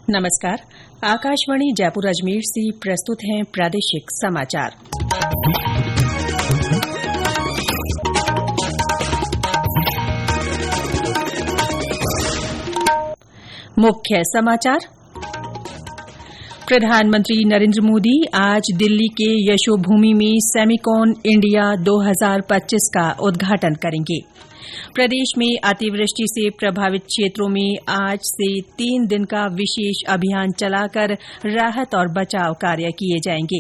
नमस्कार। आकाशवाणी जयपुर अजमेर से प्रस्तुत हैं प्रादेशिक समाचार। मुख्य समाचार। प्रधानमंत्री नरेंद्र मोदी आज दिल्ली के यशोभूमि में सेमिकॉन इंडिया 2025 का उद्घाटन करेंगे। प्रदेश में अतिवृष्टि से प्रभावित क्षेत्रों में आज से 3 दिन का विशेष अभियान चलाकर राहत और बचाव कार्य किए जाएंगे।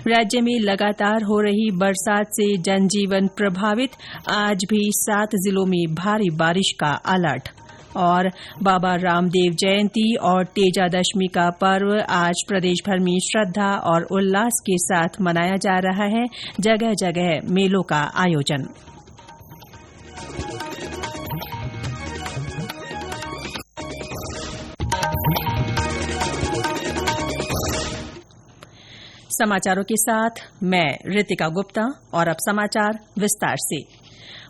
राज्य में लगातार हो रही बरसात से जनजीवन प्रभावित, आज भी 7 जिलों में भारी बारिश का अलर्ट। और बाबा रामदेव जयंती और तेजा दशमी का पर्व आज प्रदेश भर में श्रद्धा और उल्लास के साथ मनाया जा रहा है। जगह जगह मेलों का आयोजन। समाचारों के साथ मैं रितिका गुप्ता और अब समाचार विस्तार से।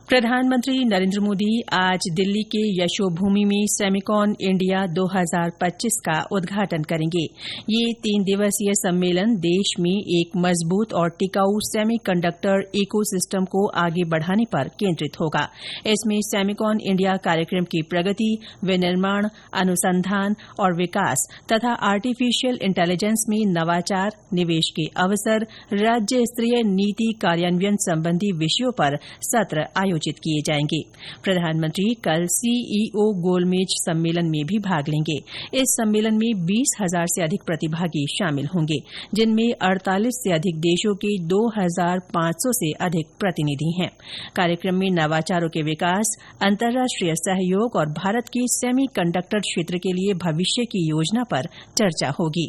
प्रधानमंत्री नरेंद्र मोदी आज दिल्ली के यशोभूमि में सेमिकॉन इंडिया 2025 का उद्घाटन करेंगे। ये 3 दिवसीय सम्मेलन देश में एक मजबूत और टिकाऊ सेमीकंडक्टर इकोसिस्टम को आगे बढ़ाने पर केंद्रित होगा। इसमें सेमिकॉन इंडिया कार्यक्रम की प्रगति, विनिर्माण, अनुसंधान और विकास तथा आर्टिफिशियल इंटेलिजेंस में नवाचार, निवेश के अवसर, राज्य स्तरीय नीति कार्यान्वयन संबंधी विषयों पर सत्र आयोजित किए जाएंगे। प्रधानमंत्री कल सीईओ गोलमेज सम्मेलन में भी भाग लेंगे। इस सम्मेलन में 20,000 से अधिक प्रतिभागी शामिल होंगे, जिनमें 48 से अधिक देशों के 2,500 से अधिक प्रतिनिधि हैं। कार्यक्रम में नवाचारों के विकास, अंतर्राष्ट्रीय सहयोग और भारत के सेमी कंडक्टर क्षेत्र के लिए भविष्य की योजना पर चर्चा होगी।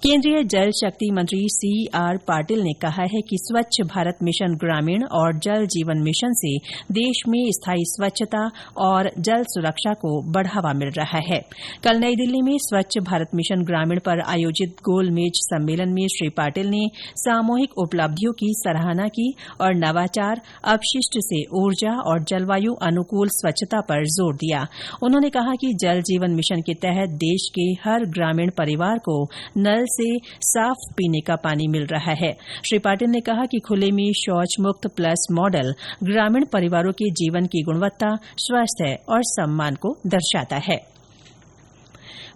केंद्रीय जल शक्ति मंत्री सीआर पाटिल ने कहा है कि स्वच्छ भारत मिशन ग्रामीण और जल जीवन मिशन से देश में स्थायी स्वच्छता और जल सुरक्षा को बढ़ावा मिल रहा है। कल नई दिल्ली में स्वच्छ भारत मिशन ग्रामीण पर आयोजित गोलमेज सम्मेलन में श्री पाटिल ने सामूहिक उपलब्धियों की सराहना की और नवाचार, अपशिष्ट से ऊर्जा और जलवायु अनुकूल स्वच्छता पर जोर दिया। उन्होंने कहा कि जल जीवन मिशन के तहत देश के हर ग्रामीण परिवार को नल से साफ पीने का पानी मिल रहा है। श्री पाटिल ने कहा कि खुले में शौच मुक्त प्लस मॉडल ग्रामीण परिवारों के जीवन की गुणवत्ता, स्वास्थ्य और सम्मान को दर्शाता है।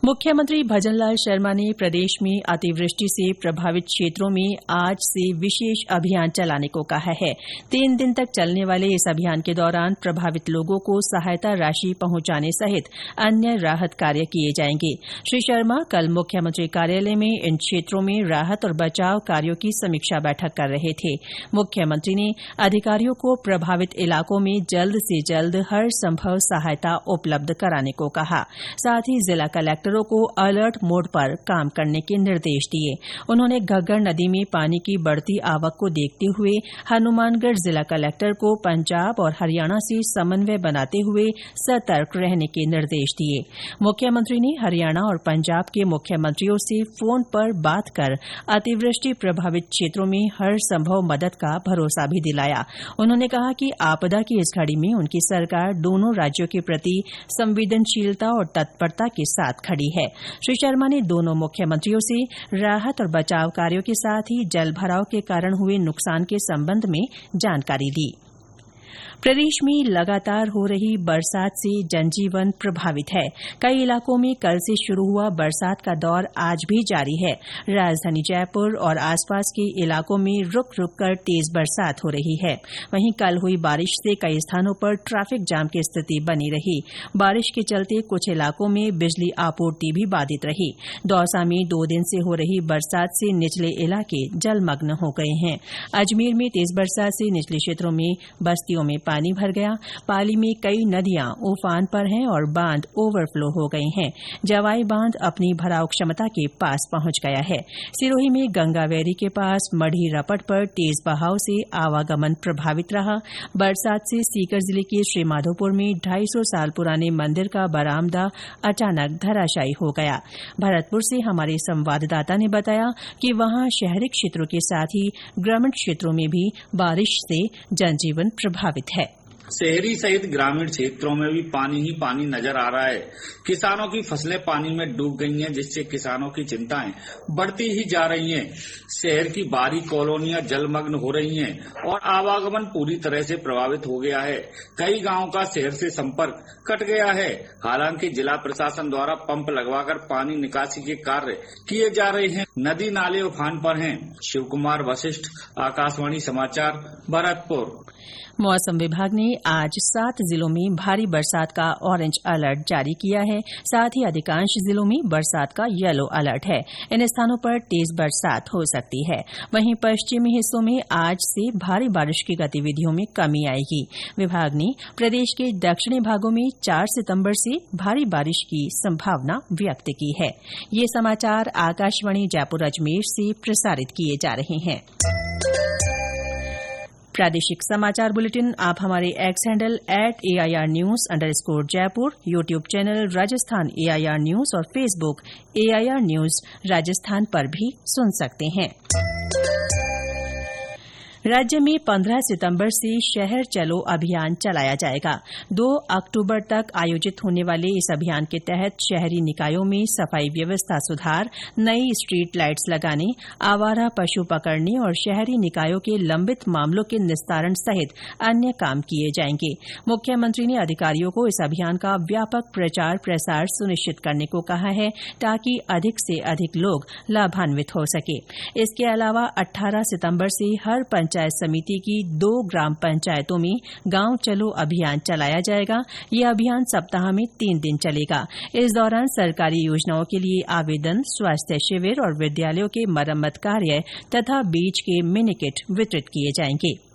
मुख्यमंत्री भजनलाल शर्मा ने प्रदेश में अतिवृष्टि से प्रभावित क्षेत्रों में आज से विशेष अभियान चलाने को कहा है। 3 दिन तक चलने वाले इस अभियान के दौरान प्रभावित लोगों को सहायता राशि पहुंचाने सहित अन्य राहत कार्य किए जाएंगे। श्री शर्मा कल मुख्यमंत्री कार्यालय में इन क्षेत्रों में राहत और बचाव कार्यों की समीक्षा बैठक कर रहे थे। मुख्यमंत्री ने अधिकारियों को प्रभावित इलाकों में जल्द से जल्द हर संभव सहायता उपलब्ध कराने को कहा। साथ ही जिला कलेक्टरों को अलर्ट मोड पर काम करने के निर्देश दिए। उन्होंने घग्गर नदी में पानी की बढ़ती आवक को देखते हुए हनुमानगढ़ जिला कलेक्टर को पंजाब और हरियाणा से समन्वय बनाते हुए सतर्क रहने के निर्देश दिए। मुख्यमंत्री ने हरियाणा और पंजाब के मुख्यमंत्रियों से फोन पर बात कर अतिवृष्टि प्रभावित क्षेत्रों में हर संभव मदद का भरोसा भी दिलाया। उन्होंने कहा कि आपदा की इस घड़ी में उनकी सरकार दोनों राज्यों के प्रति संवेदनशीलता और तत्परता के साथ खड़ी है। श्री शर्मा ने दोनों मुख्यमंत्रियों से राहत और बचाव कार्यों के साथ ही जलभराव के कारण हुए नुकसान के संबंध में जानकारी दी। प्रदेश में लगातार हो रही बरसात से जनजीवन प्रभावित है। कई इलाकों में कल से शुरू हुआ बरसात का दौर आज भी जारी है। राजधानी जयपुर और आसपास के इलाकों में रुक रुक कर तेज बरसात हो रही है। वहीं कल हुई बारिश से कई स्थानों पर ट्रैफिक जाम की स्थिति बनी रही। बारिश के चलते कुछ इलाकों में बिजली आपूर्ति भी बाधित रही। दौसा में 2 दिन से हो रही बरसात से निचले इलाके जलमग्न हो गए हैं। अजमेर में तेज बरसात से निचले क्षेत्रों में बस्तियों में पानी भर गया। पाली में कई नदियां उफान पर हैं और बांध ओवरफ्लो हो गए हैं। जवाई बांध अपनी भराव क्षमता के पास पहुंच गया है। सिरोही में गंगावेरी के पास मढ़ी रपट पर तेज बहाव से आवागमन प्रभावित रहा। बरसात से सीकर जिले के श्रीमाधोपुर में 250 साल पुराने मंदिर का बरामदा अचानक धराशायी हो गया। भरतपुर से हमारे संवाददाता ने बताया कि वहां शहरी क्षेत्रों के साथ ही ग्रामीण क्षेत्रों में भी बारिश से जनजीवन प्रभावित है। शहरी सहित ग्रामीण क्षेत्रों में भी पानी ही पानी नजर आ रहा है। किसानों की फसलें पानी में डूब गई हैं, जिससे किसानों की चिंताएं बढ़ती ही जा रही हैं। शहर की बाहरी कॉलोनियां जलमग्न हो रही हैं और आवागमन पूरी तरह से प्रभावित हो गया है। कई गांवों का शहर से संपर्क कट गया है। हालांकि जिला प्रशासन द्वारा पंप लगवाकर पानी निकासी के कार्य किए जा रहे हैं। नदी नाले उफान पर हैं। शिव कुमार वशिष्ठ, आकाशवाणी समाचार, भरतपुर। मौसम विभाग ने आज 7 जिलों में भारी बरसात का ऑरेंज अलर्ट जारी किया है। साथ ही अधिकांश जिलों में बरसात का येलो अलर्ट है। इन स्थानों पर तेज बरसात हो सकती है। वहीं पश्चिमी हिस्सों में आज से भारी बारिश की गतिविधियों में कमी आएगी। विभाग ने प्रदेश के दक्षिणी भागों में 4 सितंबर से भारी बारिश की संभावना व्यक्त की है। ये समाचार आकाशवाणी जयपुर अजमेर से प्रसारित किए जा रहे हैं। प्रादेशिक समाचार बुलेटिन आप हमारे x handle @AIRnews_Jaipur, YouTube channel Rajasthan AIR news और फेसबुक AIR न्यूज राजस्थान पर भी सुन सकते हैं। राज्य में 15 सितंबर से शहर चलो अभियान चलाया जाएगा। 2 अक्टूबर तक आयोजित होने वाले इस अभियान के तहत शहरी निकायों में सफाई व्यवस्था सुधार, नई स्ट्रीट लाइट्स लगाने, आवारा पशु पकड़ने और शहरी निकायों के लंबित मामलों के निस्तारण सहित अन्य काम किए जाएंगे। मुख्यमंत्री ने अधिकारियों को इस अभियान का व्यापक प्रचार प्रसार सुनिश्चित करने को कहा है, ताकि अधिक से अधिक लोग लाभान्वित हो सके। इसके अलावा 18 सितंबर से हर पंचायत समिति की 2 ग्राम पंचायतों में गांव चलो अभियान चलाया जाएगा। यह अभियान सप्ताह में 3 दिन चलेगा। इस दौरान सरकारी योजनाओं के लिए आवेदन, स्वास्थ्य शिविर और विद्यालयों के मरम्मत कार्य तथा बीज के मिनी किट वितरित किए जाएंगे।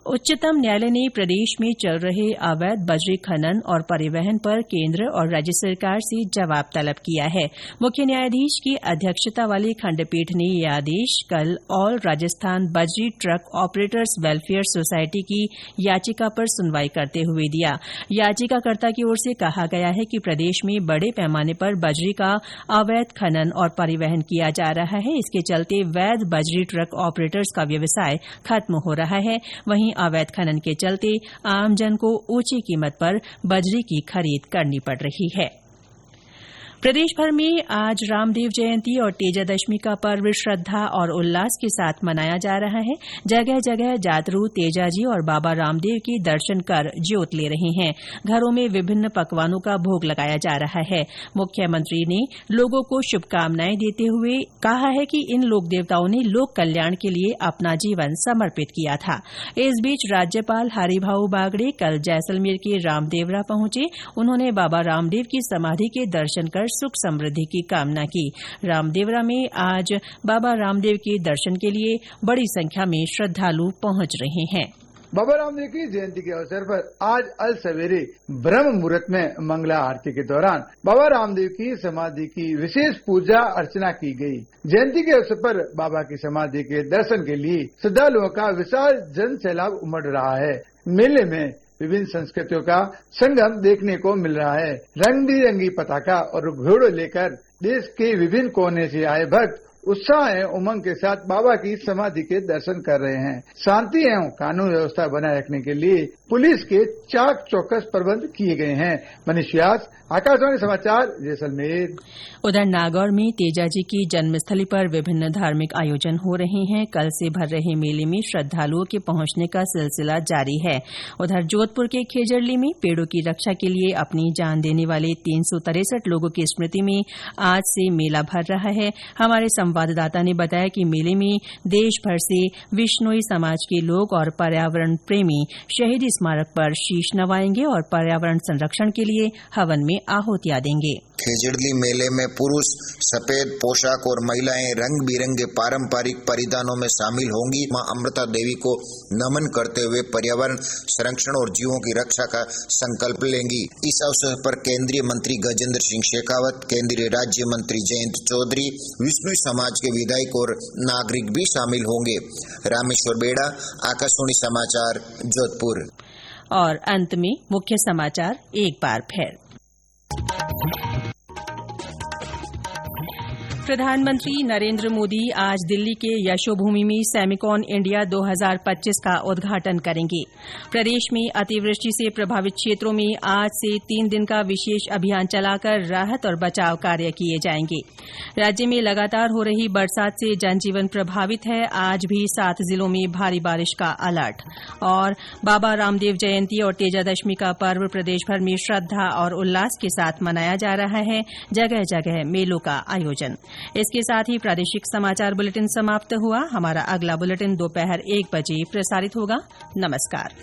उच्चतम न्यायालय ने प्रदेश में चल रहे अवैध बजरी खनन और परिवहन पर केंद्र और राज्य सरकार से जवाब तलब किया है। मुख्य न्यायाधीश की अध्यक्षता वाली खंडपीठ ने यह आदेश कल ऑल राजस्थान बजरी ट्रक ऑपरेटर्स वेलफेयर सोसाइटी की याचिका पर सुनवाई करते हुए दिया। याचिकाकर्ता की ओर से कहा गया है कि प्रदेश में बड़े पैमाने पर बजरी का अवैध खनन और परिवहन किया जा रहा है। इसके चलते वैध बजरी ट्रक ऑपरेटर्स का व्यवसाय खत्म हो रहा है। वहीं अवैध खनन के चलते आमजन को ऊंची कीमत पर बजरी की खरीद करनी पड़ रही है। प्रदेश भर में आज रामदेव जयंती और तेजादशमी का पर्व श्रद्धा और उल्लास के साथ मनाया जा रहा है। जगह जगह जातरू तेजाजी और बाबा रामदेव के दर्शन कर ज्योत ले रहे हैं। घरों में विभिन्न पकवानों का भोग लगाया जा रहा है। मुख्यमंत्री ने लोगों को शुभकामनाएं देते हुए कहा है कि इन लोक देवताओं ने लोक कल्याण के लिए अपना जीवन समर्पित किया था। इस बीच राज्यपाल हरिभाऊ बागड़े कल जैसलमेर के रामदेवरा पहुंचे। उन्होंने बाबा रामदेव की समाधि के दर्शन कर सुख समृद्धि की कामना की। रामदेवरा में आज बाबा रामदेव के दर्शन के लिए बड़ी संख्या में श्रद्धालु पहुंच रहे हैं। बाबा रामदेव की जयंती के अवसर पर आज अल सवेरे ब्रह्म मुहूर्त में मंगला आरती के दौरान बाबा रामदेव की समाधि की विशेष पूजा अर्चना की गई। जयंती के अवसर पर बाबा की समाधि के दर्शन के लिए श्रद्धालुओं का विशाल जन सैलाब उमड़ रहा है। मेले में विभिन्न संस्कृतियों का संगम देखने को मिल रहा है। रंग बिरंगी पताका और घोड़े लेकर देश के विभिन्न कोने से आए भक्त उत्साह एवं उमंग के साथ बाबा की समाधि के दर्शन कर रहे हैं। शांति एवं कानून व्यवस्था बनाए रखने के लिए पुलिस के चाक चौकस प्रबंध किए गए हैं। मनीष व्यास, आकाशवाणी समाचार, जैसलमेर। उधर नागौर में तेजाजी की जन्मस्थली पर विभिन्न धार्मिक आयोजन हो रहे हैं। कल से भर रहे मेले में श्रद्धालुओं के पहुंचने का सिलसिला जारी है। उधर जोधपुर के खेजड़ली में पेड़ों की रक्षा के लिए अपनी जान देने वाले 363 लोगों की स्मृति में आज से मेला भर रहा है। हमारे संवाददाता ने बताया कि मेले में देश भर से विश्नोई समाज के लोग और पर्यावरण प्रेमी शहीदी स्मारक पर शीश नवाएंगे और पर्यावरण संरक्षण के लिए हवन में आहुतियां देंगे। खेजड़ली मेले में पुरुष सफेद पोशाक और महिलाएं रंग बिरंगे पारंपरिक परिधानों में शामिल होंगी। मां अमृता देवी को नमन करते हुए पर्यावरण संरक्षण और जीवों की रक्षा का संकल्प लेंगी। इस अवसर पर केंद्रीय मंत्री गजेंद्र सिंह शेखावत, केंद्रीय राज्य मंत्री जयंत चौधरी, विष्णु समाज के विधायक और नागरिक भी शामिल होंगे। रामेश्वर बेड़ा, आकाशवाणी समाचार, जोधपुर। और अंत में मुख्य समाचार एक बार फिर। प्रधानमंत्री नरेंद्र मोदी आज दिल्ली के यशोभूमि में सेमिकॉन इंडिया 2025 का उद्घाटन करेंगे। प्रदेश में अतिवृष्टि से प्रभावित क्षेत्रों में आज से 3 दिन का विशेष अभियान चलाकर राहत और बचाव कार्य किए जाएंगे। राज्य में लगातार हो रही बरसात से जनजीवन प्रभावित है। आज भी 7 जिलों में भारी बारिश का अलर्ट। और बाबा रामदेव जयंती और तेजादशमी का पर्व प्रदेशभर में श्रद्धा और उल्लास के साथ मनाया जा रहा है। जगह जगह मेलों का आयोजन। इसके साथ ही प्रादेशिक समाचार बुलेटिन समाप्त हुआ। हमारा अगला बुलेटिन दोपहर 1 बजे प्रसारित होगा। नमस्कार।